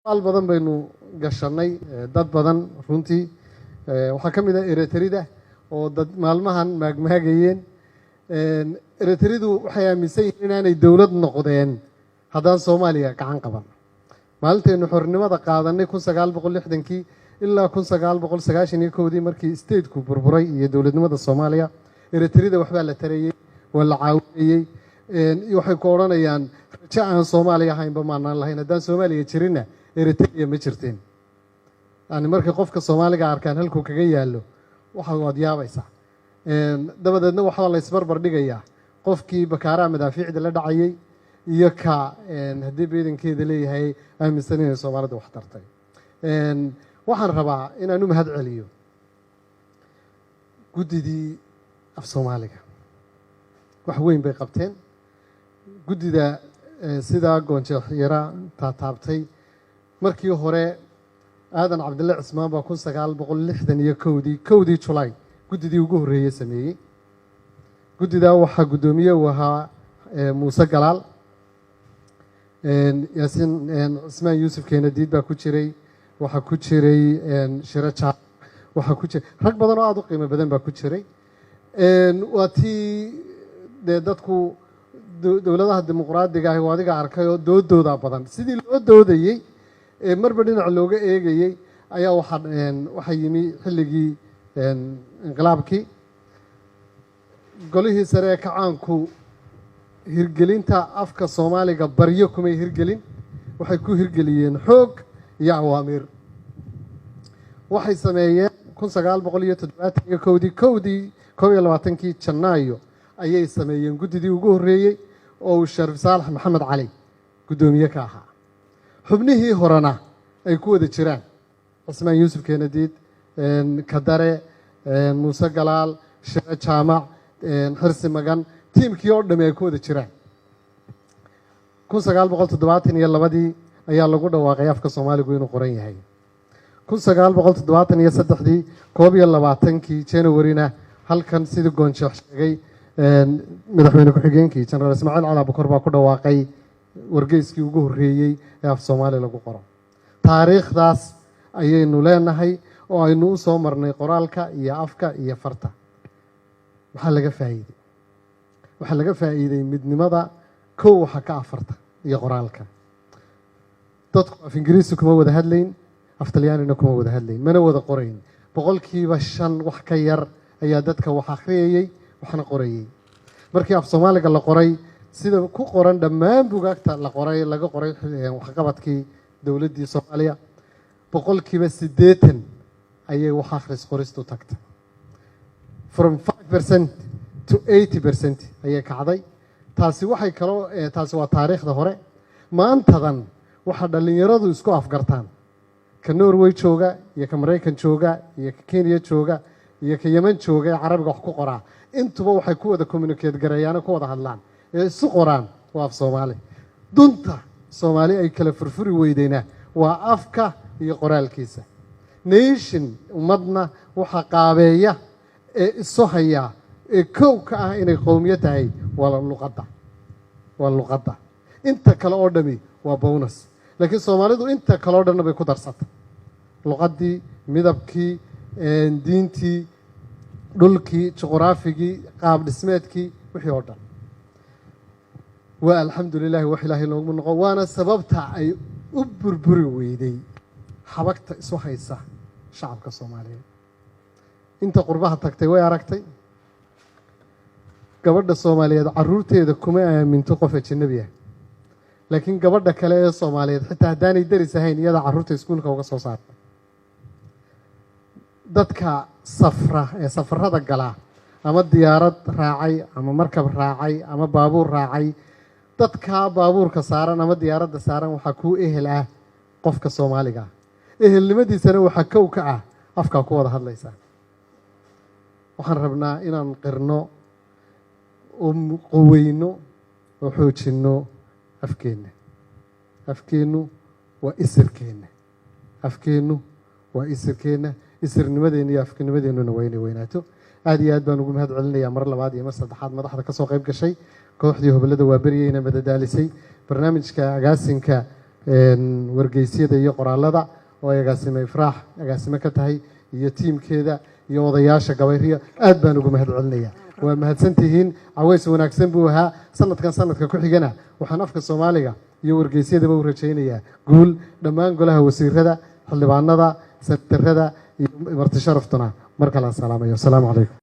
badan baynu gashanay dad badan runtii waxa kamid ah Eritrea oo dad maalmahan maagmaagayeen Eritreadu waxay aaminsan yihiin inay dawlad noqdeen haddaan Soomaaliya gacan qaban maalinteenu xornimada qaadanay 1960kii ilaa 1991 markii state-ku burburay iyo dawladnimada Soomaaliya Eritreada waxba la tareeyay wala caawiyay waxay ku oranayaan raja aan Soomaaliya ahaynba maanaan lahayn haddaan Soomaaliya jirina Eritrea ma jirteen yani markii qofka Soomaaliga arkaan halku kaga yaalo waxa wad yaabaysaa dabadeedna waxa la isbarbar dhigayaa qofkii bakaara madaafiicda la dhacayay iyo ka hadii beedankeeda leeyahay aaminsan inay Soomaalida wax tartay waxaan rabaa inaan u mahad celiyo gudidii af Soomaaliga wax weyn bay qabteen gudida sida goonjeex yara taabtay markii hore aadan cabdulle cismaan baa 1961 July gudidii ugu horeeyay sameeyay gudida waxa gudoomiye u ahaa Muuse Galaal Yaasin Ismaan Yuusuf Keenadiid baa ku jiray waxa ku jiray Shira Jaal waxa ku jiray rag badan oo aad u qiimo badan baa ku jiray waatii dadku dawladaha dimuqraadiga ah wadiga arkay oo doodooda badan sidii loo doodayay marba dhinac looga eegayay ayaa waxa yimi xilligii inqilaabkii golihii sare ee kacaanku hirgelinta afka Soomaaliga baryo kuma hirgelin waxay ku hirgeliyeen xoog iyo awaamir waxay sameeyeen 1971 Janaayo ayay sameeyeen gudidii ugu horeeyay oo Sharif Saalax Maxamed Cali gudoomiye ka ahaa xubnihii horena ay ku wada jiraan Ismaan Yuusuf Keenadiid Kadare Muuse Galaal Shira Jaamac Xirsi Magan tiimkii oo dhamay ku wada jiraan 1972 ayaa lagu dhawaaqay afka Soomaaligu inuu qoran yahay 1973 22 January-na halkan sidii goonjeex sheegay madaxweyne ku-xigeenkii General Ismaaciil Cali Abukar baa ku dhawaaqay wargeyskii ugu horeeyay ee af Soomaali lagu qoro taariikhdaas ayaynu leenahay oo aynu u soo marnay qoraalka iyo afka iyo farta waxa laga faa'iiday midnimada koow waxa ka afarta iyo qoraalka dadku af Ingiriisi kuma wada hadlayn af Talyaanina kuma wada hadlayn mana wada qorayn boqolkiiba 5 wax ka yar ayaa dadka wax akhriyay waxna qorayay markii af Soomaaliga la qoray sida ku qoran dhammaan buugaagta laga qoray waxqabadkii dawladda Soomaaliya boqolkiiba 80 ayay wax akhris qoristu tagtay from 5% to 80% ayay kacday taasi waxay kaloo taasi waa taariikhda hore maantadan waxa dhalinyaradu isku afgartaan ka Norway jooga iyo ka Mareykan jooga iyo ka Kenya jooga iyo ka Yemen jooga ee Carabiga wax ku qoraa intuba waxay ku wada communicate gareeyaan ku wada hadlaan isu qoraan waa af Soomaali dunta Soomaali ay kala furfuri weydayna waa afka iyo qoraalkiisa nation umadna waxa qaabeeya ee isu haya ee kowka ah inay qowmiyad tahay waa luqadda inta kale oo dhami waa bonus laakiin Soomaalidu inta kale oo dhan bay ku darsatay luqadii midabkii diintii dhulkii juqraafigii qaab dhismeedkii wixii oo dhan waa alxamdulillah wax ilaahay loogu noqo waana sababta ay u burburi weyday xabagta isu haysa shacabka Soomaaliyeed inta qurbaha tagtay way aragtay gabadha Soomaaliyeed caruurteeda kuma aaminto qof ajnabi ah laakiin gabadha kale ee Soomaaliyeed xitaa hadaanay daris ahayn iyada caruurta iskuulka uga soo saartay dadka safarada gala ama diyaarad raacay ama markab raacay ama baabuur raacay dadka baabuurka saaran ama diyaaradda saaran waxa ku ehel ah qofka Soomaaliga ehelnimadiisana waxa kow ka ah afka ku wada hadlaysa waxaan rabnaa inaan qirno oo qoweyno oo xoojino afkeenu waa isirkeena isirnimadeena iyo afkanimadeennuna waa inay weynaato aad iyo aad baan ugu mahad celinayaa mar labaad iyo mar saddexaad madaxda ka soo qayb gashay kooxdii hobalada waa beriyeyna madadaalisay barnaamijka agaasinka wargeysyada iyo qoraalada oo agaasime ifraax agaasime ka tahay iyo tiimkeeda iyo odayaasha gabayriyo aad baan ugu mahad celinayaa waa mahadsantihiin caways wanaagsan buu ahaa sanadka ku xigana waxaan afka Soomaaliga iyo wargeysyadaba u rajaynayaa guul dhammaan golaha wasiirada xildhibaanada sekretarada iyo marti sharaftuna markale salaamayo. Assalaamu calaykum.